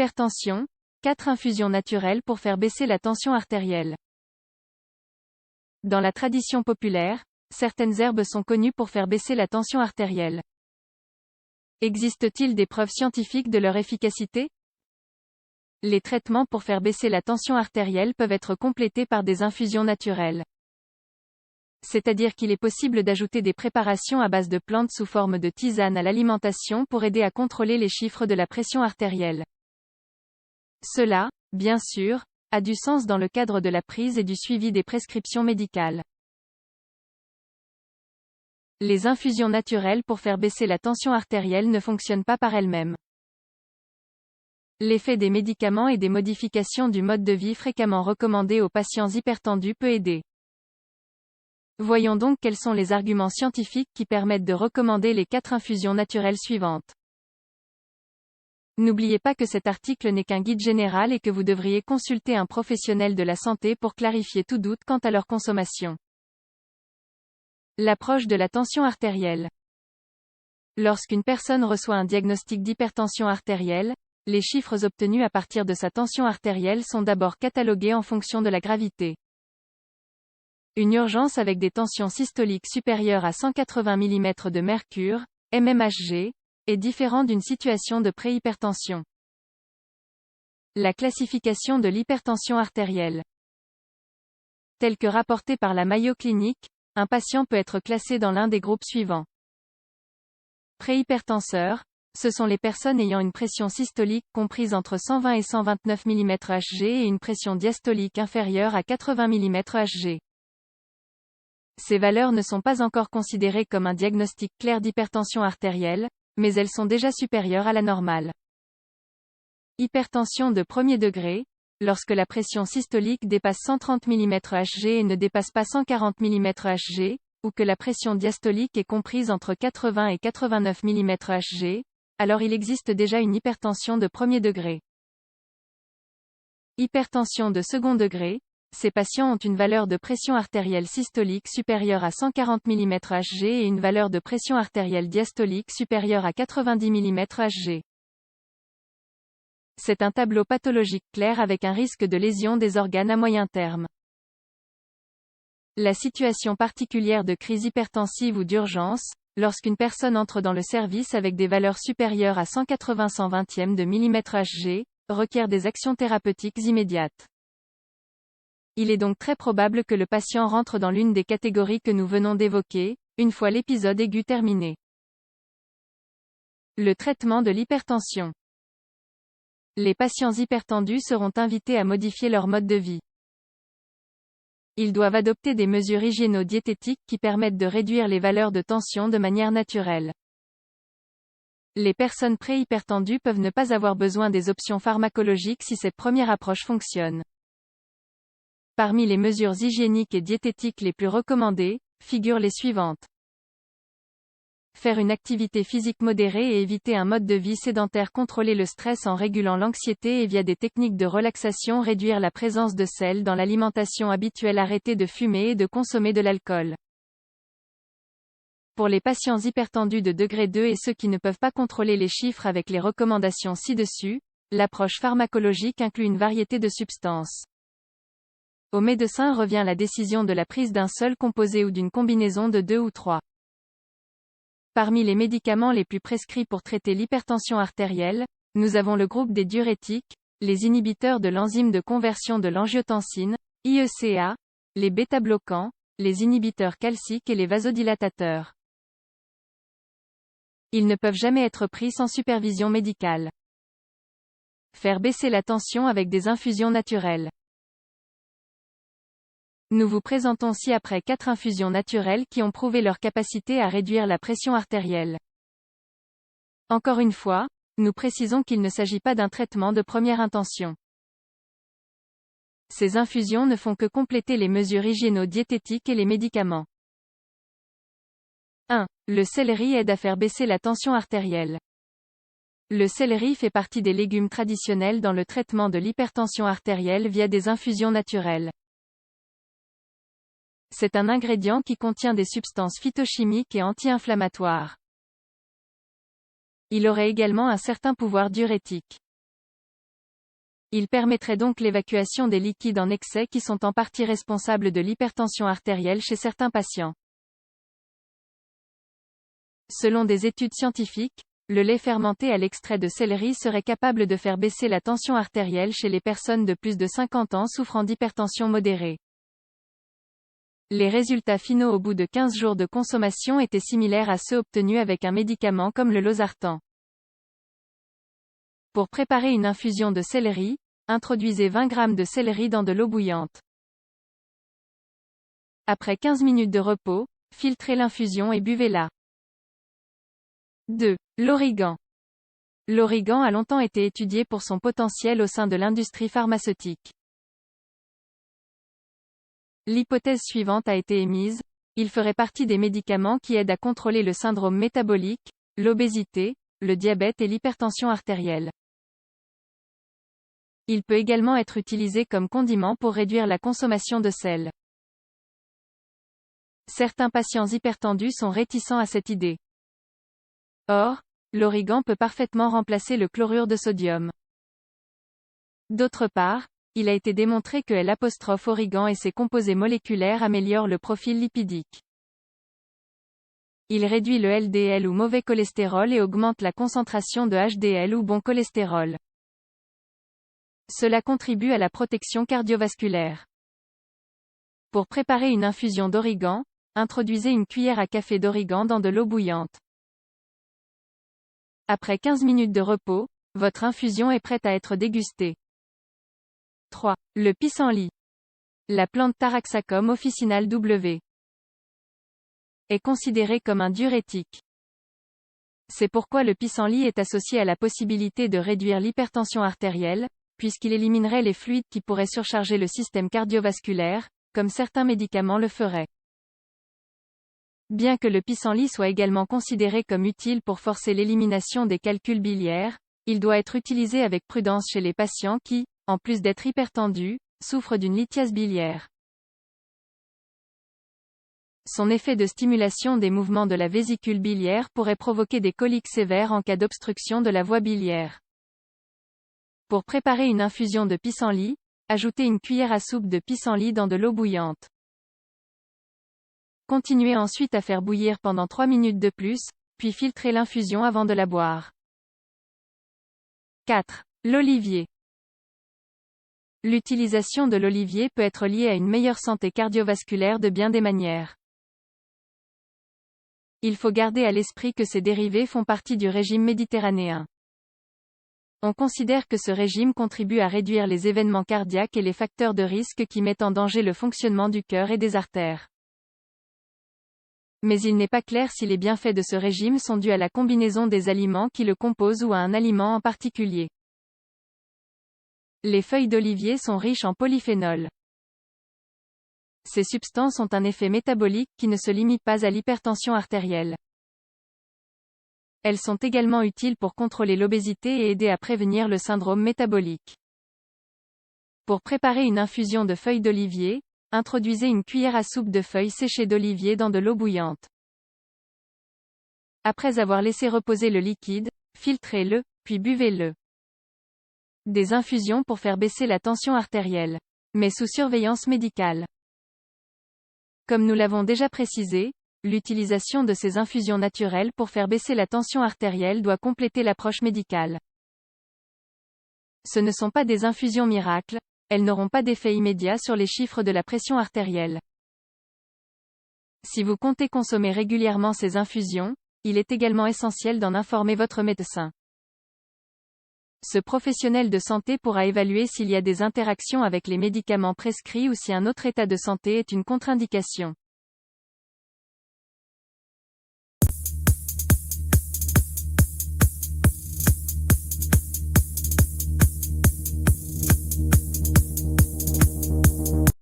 Hypertension, 4 infusions naturelles pour faire baisser la tension artérielle. Dans la tradition populaire, certaines herbes sont connues pour faire baisser la tension artérielle. Existe-t-il des preuves scientifiques de leur efficacité? Les traitements pour faire baisser la tension artérielle peuvent être complétés par des infusions naturelles. C'est-à-dire qu'il est possible d'ajouter des préparations à base de plantes sous forme de tisane à l'alimentation pour aider à contrôler les chiffres de la pression artérielle. Cela, bien sûr, a du sens dans le cadre de la prise et du suivi des prescriptions médicales. Les infusions naturelles pour faire baisser la tension artérielle ne fonctionnent pas par elles-mêmes. L'effet des médicaments et des modifications du mode de vie fréquemment recommandés aux patients hypertendus peut aider. Voyons donc quels sont les arguments scientifiques qui permettent de recommander les 4 infusions naturelles suivantes. N'oubliez pas que cet article n'est qu'un guide général et que vous devriez consulter un professionnel de la santé pour clarifier tout doute quant à leur consommation. L'approche de la tension artérielle. Lorsqu'une personne reçoit un diagnostic d'hypertension artérielle, les chiffres obtenus à partir de sa tension artérielle sont d'abord catalogués en fonction de la gravité. Une urgence avec des tensions systoliques supérieures à 180 mm de mercure, mmHg, est différent d'une situation de préhypertension. La classification de l'hypertension artérielle. Telle que rapportée par la Mayo Clinic, un patient peut être classé dans l'un des groupes suivants. Préhypertenseurs, ce sont les personnes ayant une pression systolique comprise entre 120 et 129 mmHg et une pression diastolique inférieure à 80 mmHg. Ces valeurs ne sont pas encore considérées comme un diagnostic clair d'hypertension artérielle, mais elles sont déjà supérieures à la normale. Hypertension de premier degré, lorsque la pression systolique dépasse 130 mmHg et ne dépasse pas 140 mmHg, ou que la pression diastolique est comprise entre 80 et 89 mmHg, alors il existe déjà une hypertension de premier degré. Hypertension de second degré, ces patients ont une valeur de pression artérielle systolique supérieure à 140 mmHg et une valeur de pression artérielle diastolique supérieure à 90 mmHg. C'est un tableau pathologique clair avec un risque de lésion des organes à moyen terme. La situation particulière de crise hypertensive ou d'urgence, lorsqu'une personne entre dans le service avec des valeurs supérieures à 180/120 de mmHg, requiert des actions thérapeutiques immédiates. Il est donc très probable que le patient rentre dans l'une des catégories que nous venons d'évoquer, une fois l'épisode aigu terminé. Le traitement de l'hypertension. Les patients hypertendus seront invités à modifier leur mode de vie. Ils doivent adopter des mesures hygiéno-diététiques qui permettent de réduire les valeurs de tension de manière naturelle. Les personnes préhypertendues peuvent ne pas avoir besoin des options pharmacologiques si cette première approche fonctionne. Parmi les mesures hygiéniques et diététiques les plus recommandées, figurent les suivantes. Faire une activité physique modérée et éviter un mode de vie sédentaire. Contrôler le stress en régulant l'anxiété et via des techniques de relaxation. Réduire la présence de sel dans l'alimentation habituelle. Arrêter de fumer et de consommer de l'alcool. Pour les patients hypertendus de degré 2 et ceux qui ne peuvent pas contrôler les chiffres avec les recommandations ci-dessus, l'approche pharmacologique inclut une variété de substances. Au médecin revient la décision de la prise d'un seul composé ou d'une combinaison de 2 ou 3. Parmi les médicaments les plus prescrits pour traiter l'hypertension artérielle, nous avons le groupe des diurétiques, les inhibiteurs de l'enzyme de conversion de l'angiotensine, IECA, les bêta-bloquants, les inhibiteurs calciques et les vasodilatateurs. Ils ne peuvent jamais être pris sans supervision médicale. Faire baisser la tension avec des infusions naturelles. Nous vous présentons ci-après 4 infusions naturelles qui ont prouvé leur capacité à réduire la pression artérielle. Encore une fois, nous précisons qu'il ne s'agit pas d'un traitement de première intention. Ces infusions ne font que compléter les mesures hygiéno-diététiques et les médicaments. 1. Le céleri aide à faire baisser la tension artérielle. Le céleri fait partie des légumes traditionnels dans le traitement de l'hypertension artérielle via des infusions naturelles. C'est un ingrédient qui contient des substances phytochimiques et anti-inflammatoires. Il aurait également un certain pouvoir diurétique. Il permettrait donc l'évacuation des liquides en excès qui sont en partie responsables de l'hypertension artérielle chez certains patients. Selon des études scientifiques, le lait fermenté à l'extrait de céleri serait capable de faire baisser la tension artérielle chez les personnes de plus de 50 ans souffrant d'hypertension modérée. Les résultats finaux au bout de 15 jours de consommation étaient similaires à ceux obtenus avec un médicament comme le losartan. Pour préparer une infusion de céleri, introduisez 20 g de céleri dans de l'eau bouillante. Après 15 minutes de repos, filtrez l'infusion et buvez-la. 2. L'origan. L'origan a longtemps été étudié pour son potentiel au sein de l'industrie pharmaceutique. L'hypothèse suivante a été émise: il ferait partie des médicaments qui aident à contrôler le syndrome métabolique, l'obésité, le diabète et l'hypertension artérielle. Il peut également être utilisé comme condiment pour réduire la consommation de sel. Certains patients hypertendus sont réticents à cette idée. Or, l'origan peut parfaitement remplacer le chlorure de sodium. D'autre part, il a été démontré que L'-origan et ses composés moléculaires améliorent le profil lipidique. Il réduit le LDL ou mauvais cholestérol et augmente la concentration de HDL ou bon cholestérol. Cela contribue à la protection cardiovasculaire. Pour préparer une infusion d'origan, introduisez une cuillère à café d'origan dans de l'eau bouillante. Après 15 minutes de repos, votre infusion est prête à être dégustée. 3. Le pissenlit. La plante Taraxacum officinale W. est considérée comme un diurétique. C'est pourquoi le pissenlit est associé à la possibilité de réduire l'hypertension artérielle, puisqu'il éliminerait les fluides qui pourraient surcharger le système cardiovasculaire, comme certains médicaments le feraient. Bien que le pissenlit soit également considéré comme utile pour forcer l'élimination des calculs biliaires, il doit être utilisé avec prudence chez les patients qui, en plus d'être hypertendus, souffrent d'une lithiase biliaire. Son effet de stimulation des mouvements de la vésicule biliaire pourrait provoquer des coliques sévères en cas d'obstruction de la voie biliaire. Pour préparer une infusion de pissenlit, ajoutez une cuillère à soupe de pissenlit dans de l'eau bouillante. Continuez ensuite à faire bouillir pendant 3 minutes de plus, puis filtrez l'infusion avant de la boire. 4. L'olivier. L'utilisation de l'olivier peut être liée à une meilleure santé cardiovasculaire de bien des manières. Il faut garder à l'esprit que ces dérivés font partie du régime méditerranéen. On considère que ce régime contribue à réduire les événements cardiaques et les facteurs de risque qui mettent en danger le fonctionnement du cœur et des artères. Mais il n'est pas clair si les bienfaits de ce régime sont dus à la combinaison des aliments qui le composent ou à un aliment en particulier. Les feuilles d'olivier sont riches en polyphénols. Ces substances ont un effet métabolique qui ne se limite pas à l'hypertension artérielle. Elles sont également utiles pour contrôler l'obésité et aider à prévenir le syndrome métabolique. Pour préparer une infusion de feuilles d'olivier, introduisez une cuillère à soupe de feuilles séchées d'olivier dans de l'eau bouillante. Après avoir laissé reposer le liquide, filtrez-le, puis buvez-le. Des infusions pour faire baisser la tension artérielle. Mais sous surveillance médicale. Comme nous l'avons déjà précisé, l'utilisation de ces infusions naturelles pour faire baisser la tension artérielle doit compléter l'approche médicale. Ce ne sont pas des infusions miracles, elles n'auront pas d'effet immédiat sur les chiffres de la pression artérielle. Si vous comptez consommer régulièrement ces infusions, il est également essentiel d'en informer votre médecin. Ce professionnel de santé pourra évaluer s'il y a des interactions avec les médicaments prescrits ou si un autre état de santé est une contre-indication.